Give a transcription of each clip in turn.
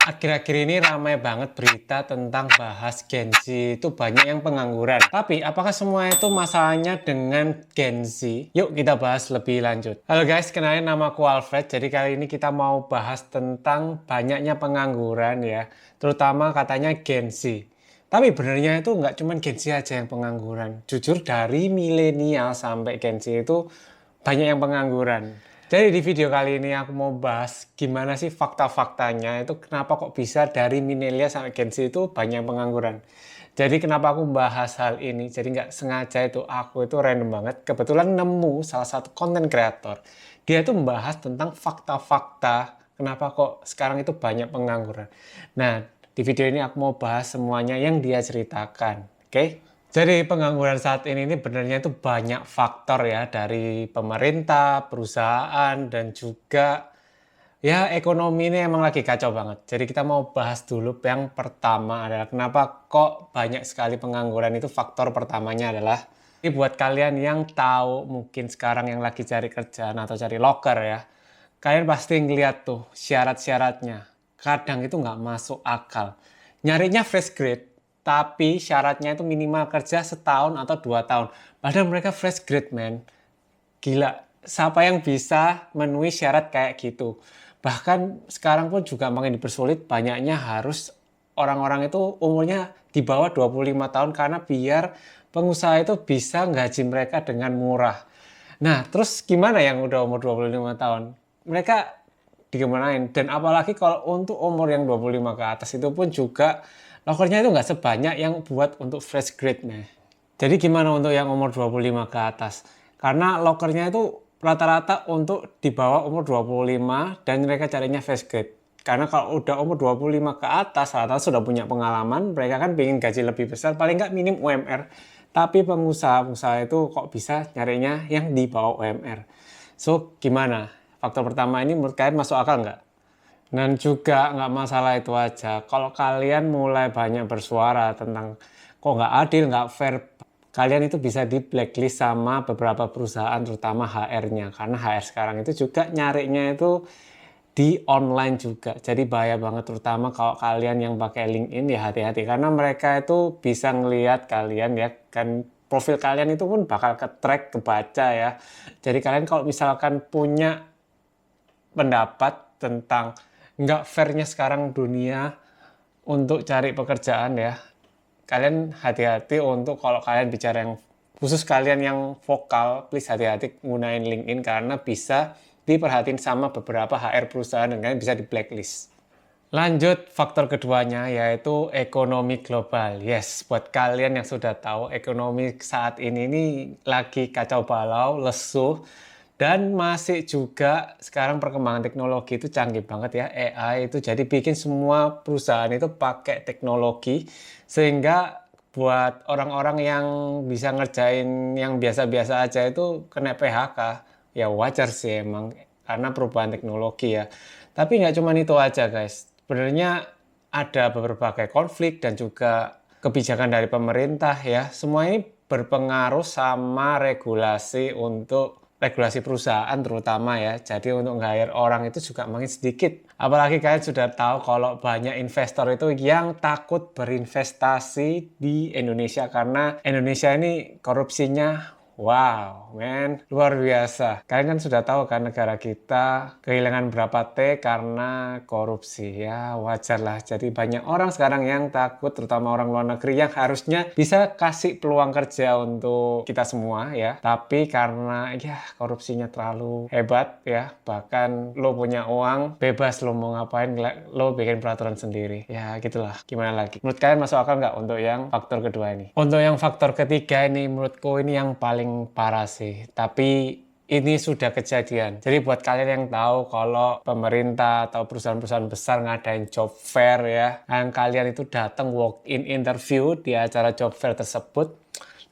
Akhir-akhir ini ramai banget berita tentang bahas Gen Z itu banyak yang pengangguran. Tapi apakah semua itu masalahnya dengan Gen Z? Yuk kita bahas lebih lanjut. Halo guys, kenalin nama aku Alfred. Jadi kali ini kita mau bahas tentang banyaknya pengangguran ya. Terutama katanya Gen Z. Tapi benernya itu nggak cuma Gen Z aja yang pengangguran. Jujur dari milenial sampai Gen Z itu banyak yang pengangguran. Jadi di video kali ini aku mau bahas gimana sih fakta-faktanya itu kenapa kok bisa dari milenial sampai Gen Z itu banyak pengangguran. Jadi kenapa aku bahas hal ini? Jadi nggak sengaja itu aku itu random banget. Kebetulan nemu salah satu konten kreator. Dia itu membahas tentang fakta-fakta kenapa kok sekarang itu banyak pengangguran. Nah di video ini aku mau bahas semuanya yang dia ceritakan. Oke? Jadi pengangguran saat ini benarnya itu banyak faktor ya dari pemerintah, perusahaan, dan juga ya ekonomi ini emang lagi kacau banget. Jadi kita mau bahas dulu yang pertama adalah kenapa kok banyak sekali pengangguran itu faktor pertamanya adalah ini buat kalian yang tahu mungkin sekarang yang lagi cari kerjaan atau cari loker ya. Kalian pasti ngeliat tuh syarat-syaratnya. Kadang itu nggak masuk akal. Nyarinya fresh grade, tapi syaratnya itu minimal kerja setahun atau 2 tahun. Padahal mereka fresh grade, man. Gila, siapa yang bisa memenuhi syarat kayak gitu? Bahkan sekarang pun juga makin dipersulit, banyaknya harus orang-orang itu umurnya di bawah 25 tahun karena biar pengusaha itu bisa gaji mereka dengan murah. Nah, terus gimana yang udah umur 25 tahun? Mereka digimanain? Dan apalagi kalau untuk umur yang 25 ke atas itu pun juga lokernya itu nggak sebanyak yang buat untuk fresh grade nih. Jadi gimana untuk yang umur 25 ke atas? Karena lokernya itu rata-rata untuk di bawah umur 25 dan mereka carinya fresh grade. Karena kalau udah umur 25 ke atas, rata-rata sudah punya pengalaman, mereka kan pengen gaji lebih besar, paling nggak minim UMR. Tapi pengusaha-pengusaha itu kok bisa nyarinya yang di bawah UMR. So, gimana? Faktor pertama ini menurut kalian masuk akal nggak? Dan juga nggak masalah itu aja. Kalau kalian mulai banyak bersuara tentang kok nggak adil, nggak fair, kalian itu bisa di blacklist sama beberapa perusahaan, terutama HR-nya. Karena HR sekarang itu juga nyarinya itu di online juga. Jadi bahaya banget, terutama kalau kalian yang pakai LinkedIn ya hati-hati. Karena mereka itu bisa ngelihat kalian ya, kan profil kalian itu pun bakal ke-track, kebaca ya. Jadi kalian kalau misalkan punya pendapat tentang nggak fairnya sekarang dunia untuk cari pekerjaan ya, kalian hati-hati untuk kalau kalian bicara yang khusus kalian yang vokal, please hati-hati gunain LinkedIn karena bisa diperhatiin sama beberapa HR perusahaan dan kalian bisa di blacklist. Lanjut faktor keduanya yaitu ekonomi global. Yes, buat kalian yang sudah tahu ekonomi saat ini lagi kacau balau, lesuh, dan masih juga sekarang perkembangan teknologi itu canggih banget ya, AI itu jadi bikin semua perusahaan itu pakai teknologi sehingga buat orang-orang yang bisa ngerjain yang biasa-biasa aja itu kena PHK. Ya wajar sih emang karena perubahan teknologi ya. Tapi nggak cuma itu aja guys. Sebenarnya ada berbagai konflik dan juga kebijakan dari pemerintah ya. Semua ini berpengaruh sama regulasi perusahaan terutama ya. Jadi untuk nge-hire orang itu juga makin sedikit. Apalagi kalian sudah tahu kalau banyak investor itu yang takut berinvestasi di Indonesia karena Indonesia ini korupsinya wow, men, luar biasa. Kalian kan sudah tahu kan negara kita kehilangan berapa T karena korupsi. Ya, wajar lah. Jadi banyak orang sekarang yang takut, terutama orang luar negeri yang harusnya bisa kasih peluang kerja untuk kita semua ya. Tapi karena ya korupsinya terlalu hebat ya, bahkan lo punya uang, bebas lo mau ngapain, lo bikin peraturan sendiri. Ya, gitulah. Gimana lagi? Menurut kalian masuk akal nggak untuk yang faktor kedua ini? Untuk yang faktor ketiga ini, menurutku ini yang paling parah sih, tapi ini sudah kejadian. Jadi buat kalian yang tahu kalau pemerintah atau perusahaan-perusahaan besar ngadain job fair ya, dan kalian itu datang walk-in interview di acara job fair tersebut,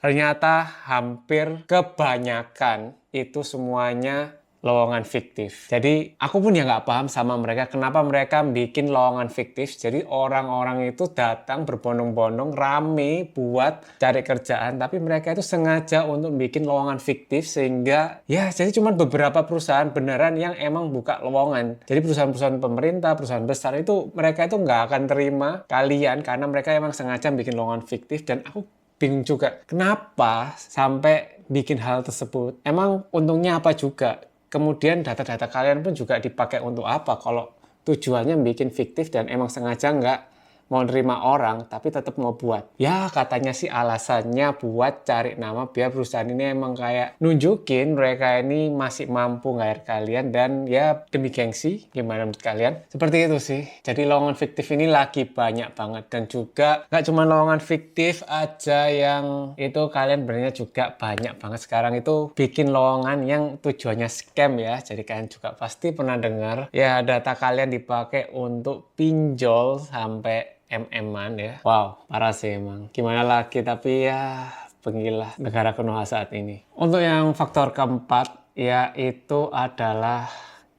ternyata hampir kebanyakan itu semuanya lowongan fiktif. Jadi aku pun ya nggak paham sama mereka kenapa mereka bikin lowongan fiktif. Jadi orang-orang itu datang berbondong-bondong rame buat cari kerjaan, tapi mereka itu sengaja untuk bikin lowongan fiktif sehingga ya jadi cuma beberapa perusahaan beneran yang emang buka lowongan. Jadi perusahaan-perusahaan pemerintah, perusahaan besar itu mereka itu nggak akan terima kalian karena mereka emang sengaja bikin lowongan fiktif. Dan aku bingung juga kenapa sampai bikin hal tersebut. Emang untungnya apa juga? Kemudian data-data kalian pun juga dipakai untuk apa kalau tujuannya bikin fiktif dan emang sengaja nggak mau nerima orang tapi tetap mau buat. Ya katanya sih alasannya buat cari nama biar perusahaan ini emang kayak nunjukin mereka ini masih mampu ngayar kalian dan ya demi gengsi. Gimana menurut kalian? Seperti itu sih. Jadi lowongan fiktif ini lagi banyak banget dan juga nggak cuma lowongan fiktif aja yang itu kalian benernya juga banyak banget sekarang itu bikin lowongan yang tujuannya scam ya. Jadi kalian juga pasti pernah dengar ya data kalian dipakai untuk pinjol sampai MM-an ya. Wow, parah sih emang. Gimana lagi, tapi ya beginilah negara kuno saat ini. Untuk yang faktor keempat, yaitu adalah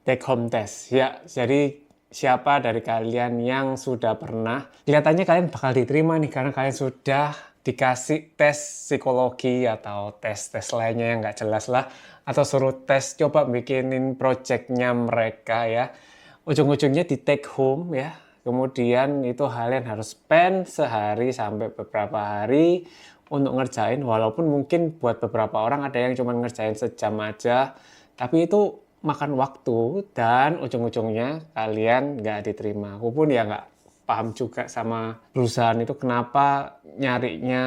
take home test. Ya, jadi siapa dari kalian yang sudah pernah, kelihatannya kalian bakal diterima nih karena kalian sudah dikasih tes psikologi atau tes-tes lainnya yang nggak jelas lah. Atau suruh tes, coba bikinin projectnya mereka ya. Ujung-ujungnya di take home ya. Kemudian itu kalian harus spend sehari sampai beberapa hari untuk ngerjain. Walaupun mungkin buat beberapa orang ada yang cuma ngerjain sejam aja. Tapi itu makan waktu dan ujung-ujungnya kalian nggak diterima. Aku pun ya nggak paham juga sama perusahaan itu kenapa nyarinya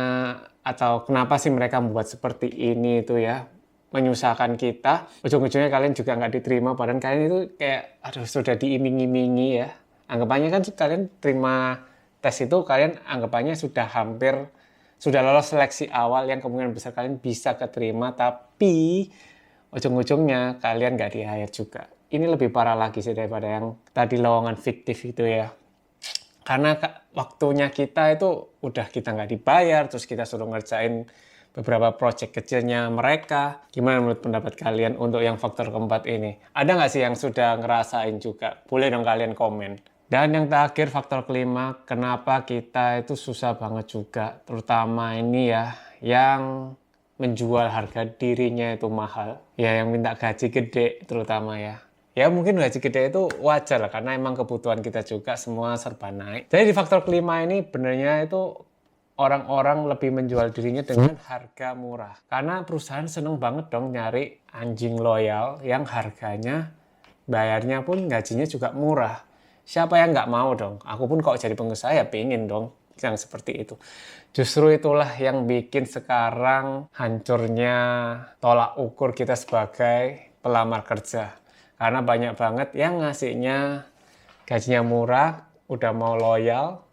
atau kenapa sih mereka membuat seperti ini itu ya. Menyusahkan kita. Ujung-ujungnya kalian juga nggak diterima. Padahal kalian itu kayak aduh sudah diiming-imingi ya. Anggapannya kan kalian terima tes itu kalian anggapannya sudah hampir sudah lolos seleksi awal yang kemungkinan besar kalian bisa keterima tapi ujung-ujungnya kalian nggak di-hire juga. Ini lebih parah lagi sih daripada yang tadi lowongan fiktif itu ya. Karena waktunya kita itu udah kita nggak dibayar terus kita suruh ngerjain beberapa project kecilnya mereka. Gimana menurut pendapat kalian untuk yang faktor keempat ini? Ada nggak sih yang sudah ngerasain juga? Boleh dong kalian komen. Dan yang terakhir faktor kelima, kenapa kita itu susah banget juga. Terutama ini ya, yang menjual harga dirinya itu mahal. Ya yang minta gaji gede terutama ya. Ya mungkin gaji gede itu wajar lah karena emang kebutuhan kita juga semua serba naik. Jadi di faktor kelima ini benernya itu orang-orang lebih menjual dirinya dengan harga murah. Karena perusahaan seneng banget dong nyari anjing loyal yang harganya bayarnya pun gajinya juga murah. Siapa yang nggak mau dong? Aku pun kalau jadi pengusaha ya pengen dong yang seperti itu. Justru itulah yang bikin sekarang hancurnya tolak ukur kita sebagai pelamar kerja. Karena banyak banget yang ngasihnya gajinya murah, udah mau loyal,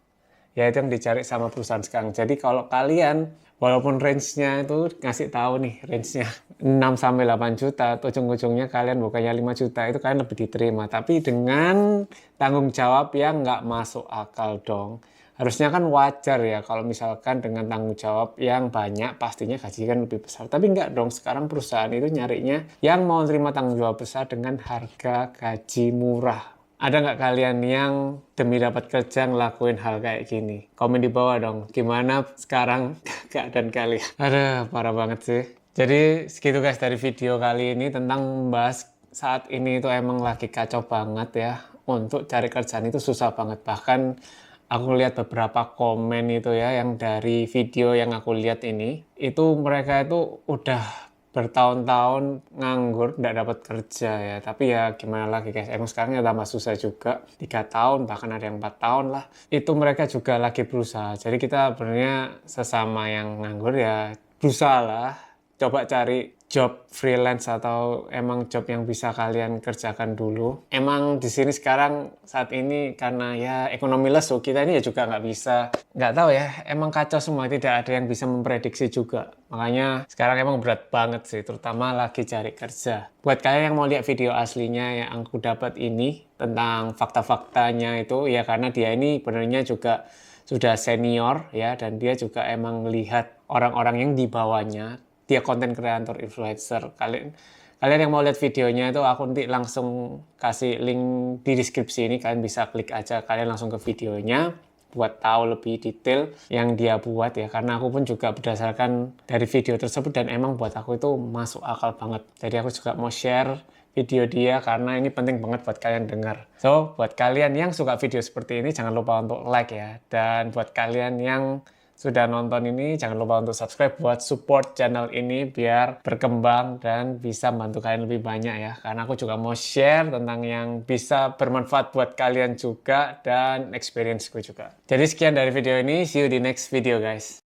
ya itu yang dicari sama perusahaan sekarang. Jadi kalau kalian walaupun range-nya itu ngasih tahu nih range-nya 6-8 juta, ujung-ujungnya kalian bukannya 5 juta, itu kalian lebih diterima. Tapi dengan tanggung jawab yang nggak masuk akal dong. Harusnya kan wajar ya kalau misalkan dengan tanggung jawab yang banyak pastinya gaji kan lebih besar. Tapi nggak dong, sekarang perusahaan itu nyarinya yang mau terima tanggung jawab besar dengan harga gaji murah. Ada nggak kalian yang demi dapat kerja ngelakuin hal kayak gini? Komen di bawah dong, gimana sekarang keadaan kalian? Aduh, parah banget sih. Jadi segitu guys dari video kali ini tentang membahas saat ini itu emang lagi kacau banget ya. Untuk cari kerjaan itu susah banget. Bahkan aku lihat beberapa komen itu ya, yang dari video yang aku lihat ini, itu mereka itu udah bertahun-tahun nganggur, nggak dapat kerja ya. Tapi ya gimana lagi guys, emang sekarang ya tambah susah juga. 3 tahun, bahkan ada yang 4 tahun lah. Itu mereka juga lagi berusaha. Jadi kita sebenarnya sesama yang nganggur ya berusaha lah. Coba cari job freelance atau emang job yang bisa kalian kerjakan dulu. Emang di sini sekarang saat ini karena ya ekonomi lesu, kita ini ya juga nggak tahu ya, emang kacau semua, tidak ada yang bisa memprediksi juga. Makanya sekarang emang berat banget sih, terutama lagi cari kerja. Buat kalian yang mau lihat video aslinya yang aku dapat ini tentang fakta-faktanya itu ya, karena dia ini benernya juga sudah senior ya, dan dia juga emang melihat orang-orang yang di bawahnya. Dia konten kreator influencer, Kalian yang mau lihat videonya itu aku nanti langsung kasih link di deskripsi ini, kalian bisa klik aja, kalian langsung ke videonya buat tahu lebih detail yang dia buat ya, karena aku pun juga berdasarkan dari video tersebut dan emang buat aku itu masuk akal banget. Jadi aku juga mau share video dia karena ini penting banget buat kalian dengar. So, buat kalian yang suka video seperti ini jangan lupa untuk like ya, dan buat kalian yang sudah nonton ini, jangan lupa untuk subscribe buat support channel ini biar berkembang dan bisa membantu kalian lebih banyak ya. Karena aku juga mau share tentang yang bisa bermanfaat buat kalian juga dan experience-ku juga. Jadi sekian dari video ini, see you di next video guys.